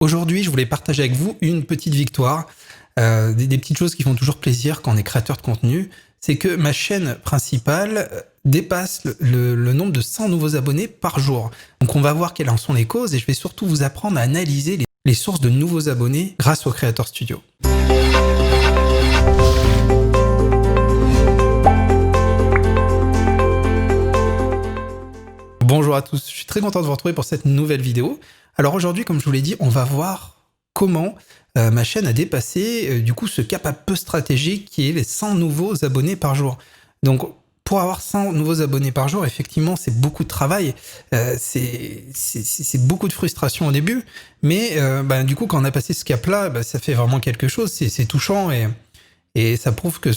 Aujourd'hui, je voulais partager avec vous une petite victoire, des petites choses qui font toujours plaisir quand on est créateur de contenu. C'est que ma chaîne principale dépasse le nombre de 100 nouveaux abonnés par jour. Donc on va voir quelles en sont les causes et je vais surtout vous apprendre à analyser les sources de nouveaux abonnés grâce au Creator Studio. Bonjour à tous, je suis très content de vous retrouver pour cette nouvelle vidéo. Alors aujourd'hui, comme je vous l'ai dit, on va voir comment ma chaîne a dépassé du coup ce cap un peu stratégique qui est les 100 nouveaux abonnés par jour. Donc pour avoir 100 nouveaux abonnés par jour, effectivement, c'est beaucoup de travail, c'est beaucoup de frustration au début, mais du coup, quand on a passé ce cap-là, ça fait vraiment quelque chose, c'est touchant et ça prouve que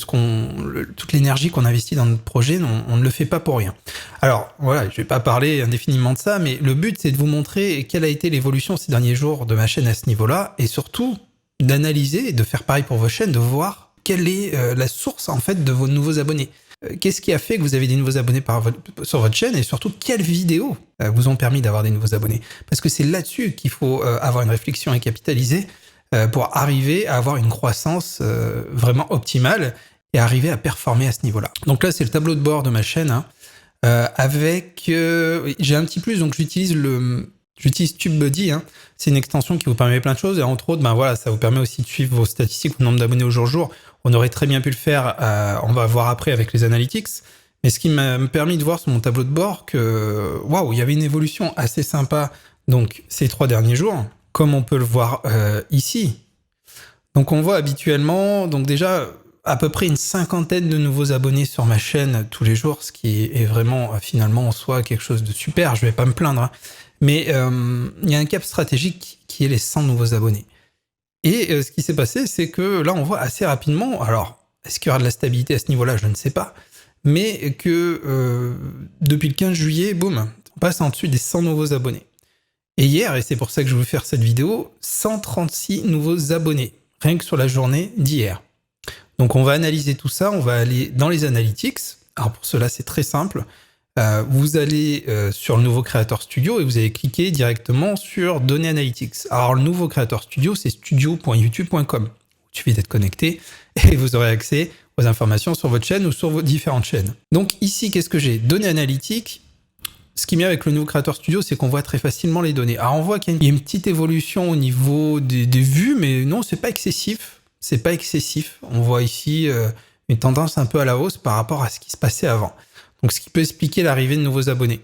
toute l'énergie qu'on investit dans notre projet, on ne le fait pas pour rien. Alors voilà, je vais pas parler indéfiniment de ça, mais le but c'est de vous montrer quelle a été l'évolution ces derniers jours de ma chaîne à ce niveau-là, et surtout d'analyser et de faire pareil pour vos chaînes, de voir quelle est la source en fait de vos nouveaux abonnés. Qu'est-ce qui a fait que vous avez des nouveaux abonnés sur votre chaîne, et surtout quelles vidéos vous ont permis d'avoir des nouveaux abonnés? Parce que c'est là-dessus qu'il faut avoir une réflexion et capitaliser pour arriver à avoir une croissance vraiment optimale et arriver à performer à ce niveau-là. Donc là, c'est le tableau de bord de ma chaîne, j'ai un petit plus, donc j'utilise TubeBuddy, c'est une extension qui vous permet plein de choses, et entre autres, ça vous permet aussi de suivre vos statistiques, le nombre d'abonnés au jour. On aurait très bien pu le faire, on va voir après avec les analytics, mais ce qui m'a permis de voir sur mon tableau de bord que, waouh, il y avait une évolution assez sympa, donc ces 3 derniers jours, comme on peut le voir ici. Donc on voit habituellement, donc déjà à peu près une 50aine de nouveaux abonnés sur ma chaîne tous les jours, ce qui est vraiment finalement en soi quelque chose de super, je vais pas me plaindre, mais il y a un cap stratégique qui est les 100 nouveaux abonnés. Et ce qui s'est passé, c'est que là on voit assez rapidement, alors est-ce qu'il y aura de la stabilité à ce niveau-là, je ne sais pas, mais que depuis le 15 juillet, boum, on passe en dessus des 100 nouveaux abonnés. Et hier, et c'est pour ça que je veux faire cette vidéo, 136 nouveaux abonnés, rien que sur la journée d'hier. Donc on va analyser tout ça, on va aller dans les analytics. Alors pour cela, c'est très simple. Vous allez sur le nouveau Creator Studio et vous allez cliquer directement sur Données Analytics. Alors le nouveau Creator Studio, c'est studio.youtube.com. Il suffit d'être connecté et vous aurez accès aux informations sur votre chaîne ou sur vos différentes chaînes. Donc ici, qu'est-ce que j'ai? Données analytiques. Ce qui est bien avec le nouveau Creator Studio, c'est qu'on voit très facilement les données. Alors on voit qu'il y a une petite évolution au niveau des vues, mais non, c'est pas excessif. C'est pas excessif. On voit ici une tendance un peu à la hausse par rapport à ce qui se passait avant. Donc ce qui peut expliquer l'arrivée de nouveaux abonnés.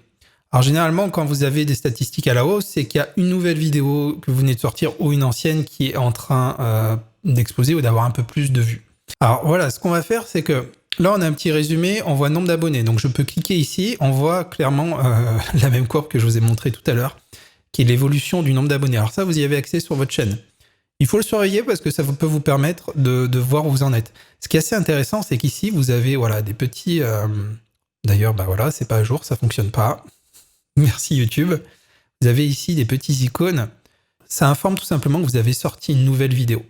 Alors généralement, quand vous avez des statistiques à la hausse, c'est qu'il y a une nouvelle vidéo que vous venez de sortir ou une ancienne qui est en train d'exploser ou d'avoir un peu plus de vues. Alors voilà, ce qu'on va faire, c'est que là, on a un petit résumé, on voit le nombre d'abonnés. Donc, je peux cliquer ici, on voit clairement la même courbe que je vous ai montré tout à l'heure, qui est l'évolution du nombre d'abonnés. Alors ça, vous y avez accès sur votre chaîne. Il faut le surveiller parce que ça peut vous permettre de voir où vous en êtes. Ce qui est assez intéressant, c'est qu'ici, vous avez des petits... D'ailleurs, c'est pas à jour, ça fonctionne pas. Merci YouTube. Vous avez ici des petits icônes. Ça informe tout simplement que vous avez sorti une nouvelle vidéo.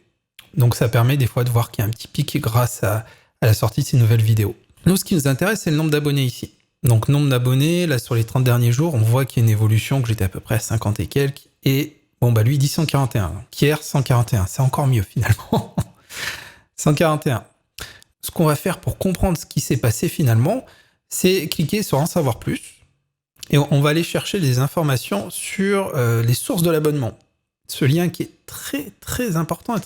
Donc, ça permet des fois de voir qu'il y a un petit pic grâce à la sortie de ces nouvelles vidéos. Nous, ce qui nous intéresse, c'est le nombre d'abonnés ici. Donc, nombre d'abonnés, là, sur les 30 derniers jours, on voit qu'il y a une évolution, que j'étais à peu près à 50 et quelques, et lui, dit 141. Donc, hier, 141. C'est encore mieux, finalement. 141. Ce qu'on va faire pour comprendre ce qui s'est passé, finalement, c'est cliquer sur En savoir plus, et on va aller chercher des informations sur les sources de l'abonnement. Ce lien qui est très très important et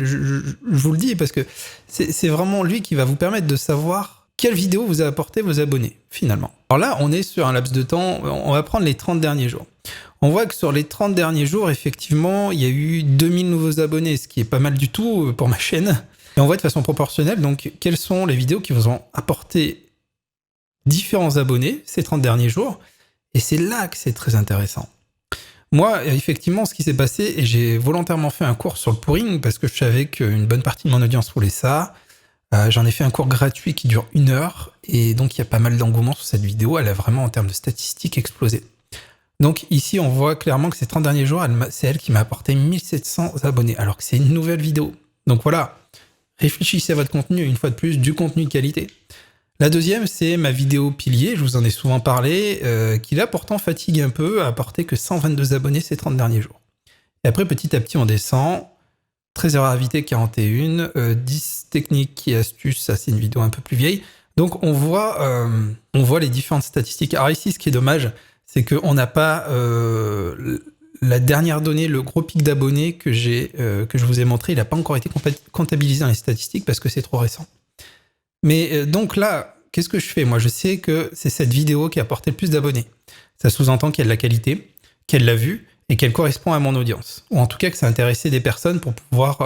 je vous le dis parce que c'est vraiment lui qui va vous permettre de savoir quelle vidéo vous a apporté vos abonnés finalement. Alors là, on est sur un laps de temps, on va prendre les 30 derniers jours. On voit que sur les 30 derniers jours, effectivement, il y a eu 2000 nouveaux abonnés, ce qui est pas mal du tout pour ma chaîne. Et on voit de façon proportionnelle, donc, quelles sont les vidéos qui vous ont apporté différents abonnés ces 30 derniers jours. Et c'est là que c'est très intéressant. Moi, effectivement, ce qui s'est passé, et j'ai volontairement fait un cours sur le pouring parce que je savais qu'une bonne partie de mon audience voulait ça. J'en ai fait un cours gratuit qui dure 1 heure, et donc il y a pas mal d'engouement sur cette vidéo. Elle a vraiment, en termes de statistiques, explosé. Donc ici, on voit clairement que ces 30 derniers jours, c'est elle qui m'a apporté 1700 abonnés, alors que c'est une nouvelle vidéo. Donc voilà, réfléchissez à votre contenu, une fois de plus, du contenu de qualité. La deuxième, c'est ma vidéo pilier, je vous en ai souvent parlé, qui là pourtant fatigue un peu, a apporté que 122 abonnés ces 30 derniers jours. Et après, petit à petit, on descend. 13 erreurs à éviter, 41. 10 techniques et astuces, ça c'est une vidéo un peu plus vieille. Donc on voit les différentes statistiques. Alors ici, ce qui est dommage, c'est qu'on n'a pas la dernière donnée, le gros pic d'abonnés que je vous ai montré, il n'a pas encore été comptabilisé dans les statistiques parce que c'est trop récent. Mais donc là, qu'est-ce que je fais? Moi, je sais que c'est cette vidéo qui a apporté le plus d'abonnés. Ça sous-entend qu'il y a de la qualité, qu'elle l'a vue et qu'elle correspond à mon audience. Ou en tout cas que ça a intéressé des personnes pour pouvoir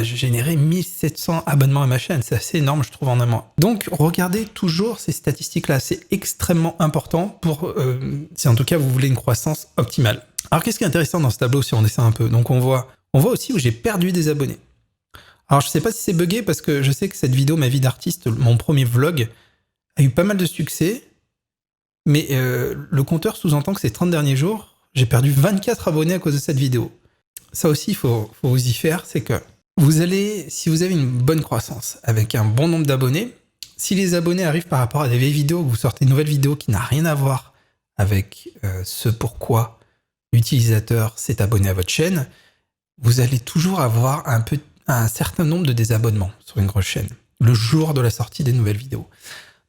générer 1700 abonnements à ma chaîne. C'est assez énorme, je trouve, en un mois. Donc, regardez toujours ces statistiques-là. C'est extrêmement important pour, si en tout cas vous voulez une croissance optimale. Alors, qu'est-ce qui est intéressant dans ce tableau si on descend un peu? Donc, on voit aussi où j'ai perdu des abonnés. Alors, je sais pas si c'est buggé parce que je sais que cette vidéo, ma vie d'artiste, mon premier vlog, a eu pas mal de succès. Mais le compteur sous-entend que ces 30 derniers jours, j'ai perdu 24 abonnés à cause de cette vidéo. Ça aussi, il faut vous y faire, c'est que si vous avez une bonne croissance avec un bon nombre d'abonnés, si les abonnés arrivent par rapport à des vieilles vidéos, vous sortez une nouvelle vidéo qui n'a rien à voir avec ce pourquoi l'utilisateur s'est abonné à votre chaîne, vous allez toujours avoir un certain nombre de désabonnements sur une grosse chaîne, le jour de la sortie des nouvelles vidéos.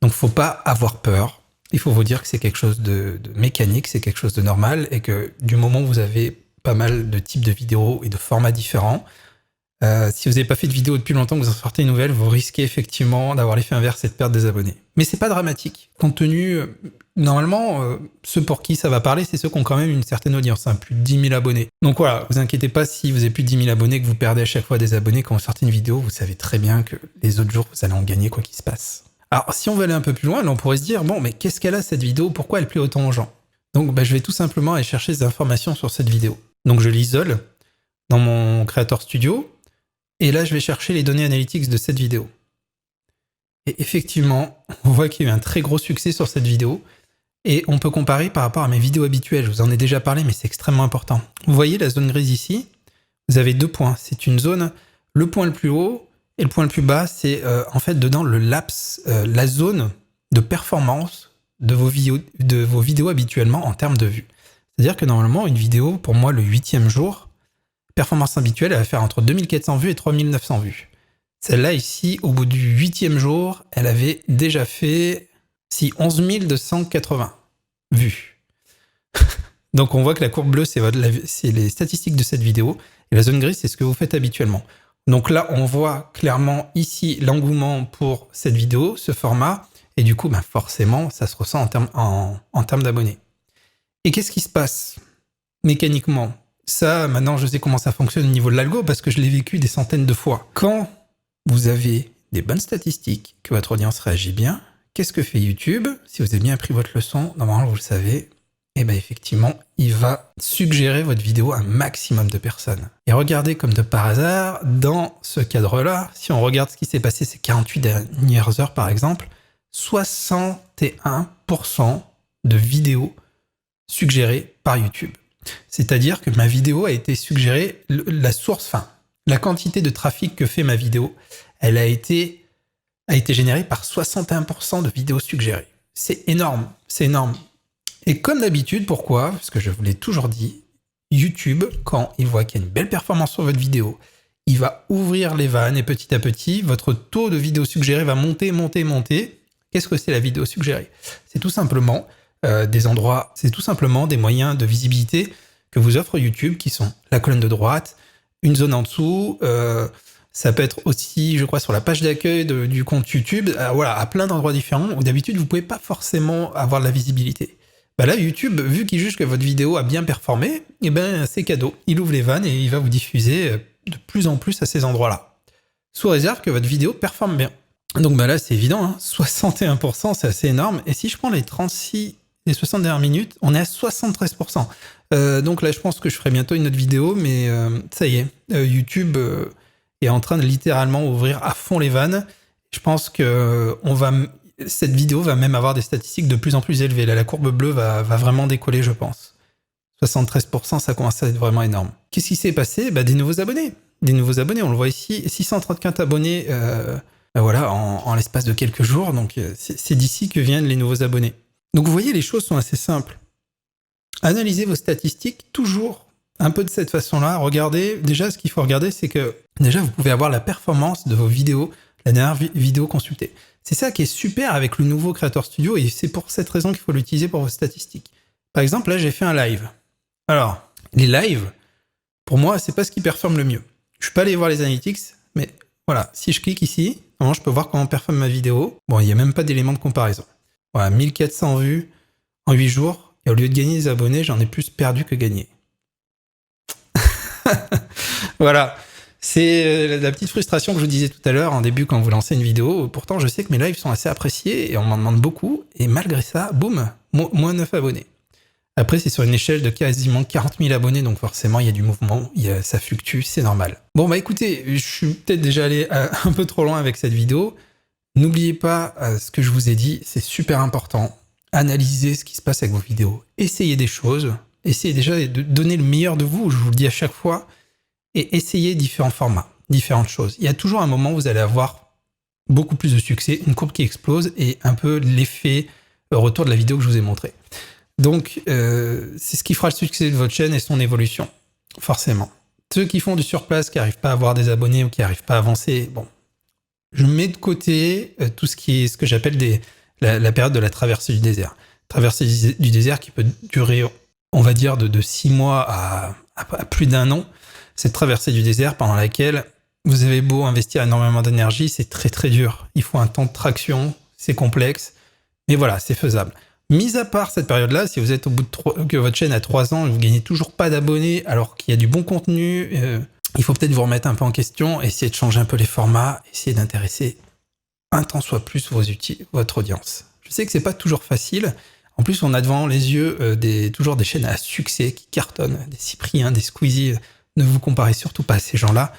Donc, faut pas avoir peur. Il faut vous dire que c'est quelque chose de mécanique, c'est quelque chose de normal et que du moment où vous avez pas mal de types de vidéos et de formats différents, si vous n'avez pas fait de vidéo depuis longtemps, que vous en sortez une nouvelle, vous risquez effectivement d'avoir l'effet inverse et de perdre des abonnés. Mais c'est pas dramatique. Compte tenu, normalement, ceux pour qui ça va parler, c'est ceux qui ont quand même une certaine audience, plus de 10 000 abonnés. Donc voilà, vous inquiétez pas si vous avez plus de 10 000 abonnés, que vous perdez à chaque fois des abonnés quand vous sortez une vidéo, vous savez très bien que les autres jours, vous allez en gagner quoi qu'il se passe. Alors, si on veut aller un peu plus loin, là, on pourrait se dire, bon, mais qu'est-ce qu'elle a cette vidéo? Pourquoi elle plaît autant aux gens? Donc, je vais tout simplement aller chercher des informations sur cette vidéo. Donc, je l'isole dans mon Creator Studio, et là, je vais chercher les données analytics de cette vidéo. Et effectivement, on voit qu'il y a eu un très gros succès sur cette vidéo, et on peut comparer par rapport à mes vidéos habituelles. Je vous en ai déjà parlé, mais c'est extrêmement important. Vous voyez la zone grise ici? Vous avez 2 points. C'est une zone, le point le plus haut, et le point le plus bas, c'est en fait dedans le laps, la zone de performance de vos vidéos habituellement en termes de vues. C'est-à-dire que normalement, une vidéo, pour moi, le 8e jour, performance habituelle, elle va faire entre 2400 vues et 3900 vues. Celle-là, ici, au bout du 8e jour, elle avait déjà fait 11 280 vues. Donc on voit que la courbe bleue, c'est les statistiques de cette vidéo, et la zone grise, c'est ce que vous faites habituellement. Donc là, on voit clairement ici l'engouement pour cette vidéo, ce format, et du coup, forcément, ça se ressent en termes d'abonnés. Et qu'est-ce qui se passe mécaniquement? Ça, maintenant, je sais comment ça fonctionne au niveau de l'algo parce que je l'ai vécu des centaines de fois. Quand vous avez des bonnes statistiques, que votre audience réagit bien, qu'est-ce que fait YouTube? Si vous avez bien appris votre leçon, normalement, vous le savez, et effectivement, il va suggérer votre vidéo à un maximum de personnes. Et regardez comme de par hasard, dans ce cadre-là, si on regarde ce qui s'est passé ces 48 dernières heures par exemple, 61% de vidéos suggérées par YouTube. C'est-à-dire que ma vidéo a été suggérée, la quantité de trafic que fait ma vidéo, elle a été générée par 61% de vidéos suggérées. C'est énorme, c'est énorme. Et comme d'habitude, pourquoi? Parce que je vous l'ai toujours dit, YouTube, quand il voit qu'il y a une belle performance sur votre vidéo, il va ouvrir les vannes et petit à petit, votre taux de vidéos suggérées va monter. Qu'est-ce que c'est la vidéo suggérée? C'est tout simplement des moyens de visibilité que vous offre YouTube qui sont la colonne de droite, une zone en dessous, ça peut être aussi, je crois, sur la page d'accueil du compte YouTube, à plein d'endroits différents où d'habitude vous ne pouvez pas forcément avoir de la visibilité. Là, YouTube, vu qu'il juge que votre vidéo a bien performé, c'est cadeau. Il ouvre les vannes et il va vous diffuser de plus en plus à ces endroits-là. Sous réserve que votre vidéo performe bien. Donc là, c'est évident, 61%, c'est assez énorme. Et si je prends les 60 dernières minutes, on est à 73%. Donc là, je pense que je ferai bientôt une autre vidéo, mais ça y est, YouTube est en train de littéralement ouvrir à fond les vannes. Je pense que cette vidéo va même avoir des statistiques de plus en plus élevées. Là, la courbe bleue va vraiment décoller, je pense. 73%, ça commence à être vraiment énorme. Qu'est-ce qui s'est passé? Des nouveaux abonnés. Des nouveaux abonnés, on le voit ici. 634 abonnés en l'espace de quelques jours. Donc, c'est d'ici que viennent les nouveaux abonnés. Donc, vous voyez, les choses sont assez simples. Analysez vos statistiques toujours un peu de cette façon-là. Regardez, déjà, ce qu'il faut regarder, c'est que déjà, vous pouvez avoir la performance de vos vidéos, la dernière vidéo consultée. C'est ça qui est super avec le nouveau Creator Studio et c'est pour cette raison qu'il faut l'utiliser pour vos statistiques. Par exemple, là, j'ai fait un live. Alors, les lives, pour moi, c'est pas ce qui performe le mieux. Je suis pas allé voir les analytics, mais voilà, si je clique ici, normalement, je peux voir comment performe ma vidéo. Bon, il n'y a même pas d'élément de comparaison. Voilà, 1400 vues en 8 jours, et au lieu de gagner des abonnés, j'en ai plus perdu que gagné. Voilà, c'est la petite frustration que je vous disais tout à l'heure en début quand vous lancez une vidéo. Pourtant, je sais que mes lives sont assez appréciés et on m'en demande beaucoup. Et malgré ça, boum, moins 9 abonnés. Après, c'est sur une échelle de quasiment 40 000 abonnés, donc forcément, il y a du mouvement, ça fluctue, c'est normal. Bon, bah écoutez, je suis peut-être déjà allé un peu trop loin avec cette vidéo. N'oubliez pas ce que je vous ai dit, c'est super important. Analysez ce qui se passe avec vos vidéos. Essayez des choses. Essayez déjà de donner le meilleur de vous, je vous le dis à chaque fois. Et essayez différents formats, différentes choses. Il y a toujours un moment où vous allez avoir beaucoup plus de succès, une courbe qui explose et un peu l'effet retour de la vidéo que je vous ai montré. Donc, c'est ce qui fera le succès de votre chaîne et son évolution, forcément. Ceux qui font du surplace, qui n'arrivent pas à avoir des abonnés ou qui n'arrivent pas à avancer, bon, je mets de côté tout ce qui est ce que j'appelle la période de la traversée du désert. Traversée du désert qui peut durer, on va dire, de 6 mois à plus d'1 an. Cette traversée du désert pendant laquelle vous avez beau investir énormément d'énergie, c'est très très dur. Il faut un temps de traction, c'est complexe, mais voilà, c'est faisable. Mis à part cette période-là, si vous êtes au bout de que votre chaîne a 3 ans et vous gagnez toujours pas d'abonnés alors qu'il y a du bon contenu, il faut peut-être vous remettre un peu en question, essayer de changer un peu les formats, essayer d'intéresser un tant soit plus votre audience. Je sais que c'est pas toujours facile. En plus, on a devant les yeux toujours des chaînes à succès qui cartonnent, des Cyprien, des Squeezie. Ne vous comparez surtout pas à ces gens-là.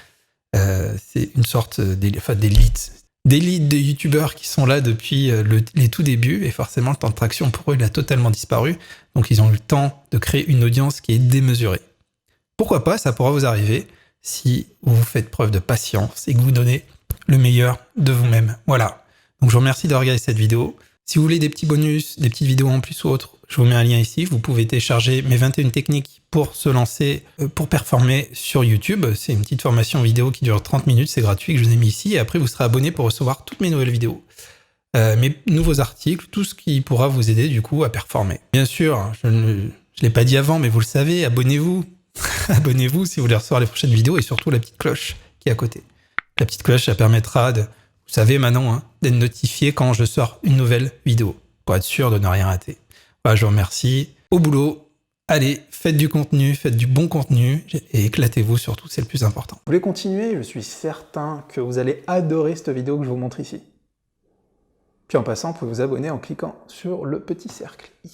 C'est une sorte d'élite de youtubeurs qui sont là depuis les tout débuts et forcément le temps de traction pour eux il a totalement disparu, donc ils ont eu le temps de créer une audience qui est démesurée. Pourquoi pas, ça pourra vous arriver si vous faites preuve de patience et que vous donnez le meilleur de vous-même. Voilà, donc je vous remercie de regarder cette vidéo. Si vous voulez des petits bonus, des petites vidéos en plus ou autres, je vous mets un lien ici. Vous pouvez télécharger mes 21 techniques pour se lancer, pour performer sur YouTube. C'est une petite formation vidéo qui dure 30 minutes, c'est gratuit, que je vous ai mis ici. Et après, vous serez abonné pour recevoir toutes mes nouvelles vidéos. Mes nouveaux articles, tout ce qui pourra vous aider du coup à performer. Bien sûr, je ne l'ai pas dit avant, mais vous le savez, abonnez-vous. Abonnez-vous si vous voulez recevoir les prochaines vidéos et surtout la petite cloche qui est à côté. La petite cloche, ça permettra de... Vous savez maintenant, hein, d'être notifié quand je sors une nouvelle vidéo, pour être sûr de ne rien rater. Voilà, je vous remercie. Au boulot, allez, faites du contenu, faites du bon contenu, et éclatez-vous surtout, c'est le plus important. Vous voulez continuer? Je suis certain que vous allez adorer cette vidéo que je vous montre ici. Puis en passant, vous pouvez vous abonner en cliquant sur le petit cercle ici.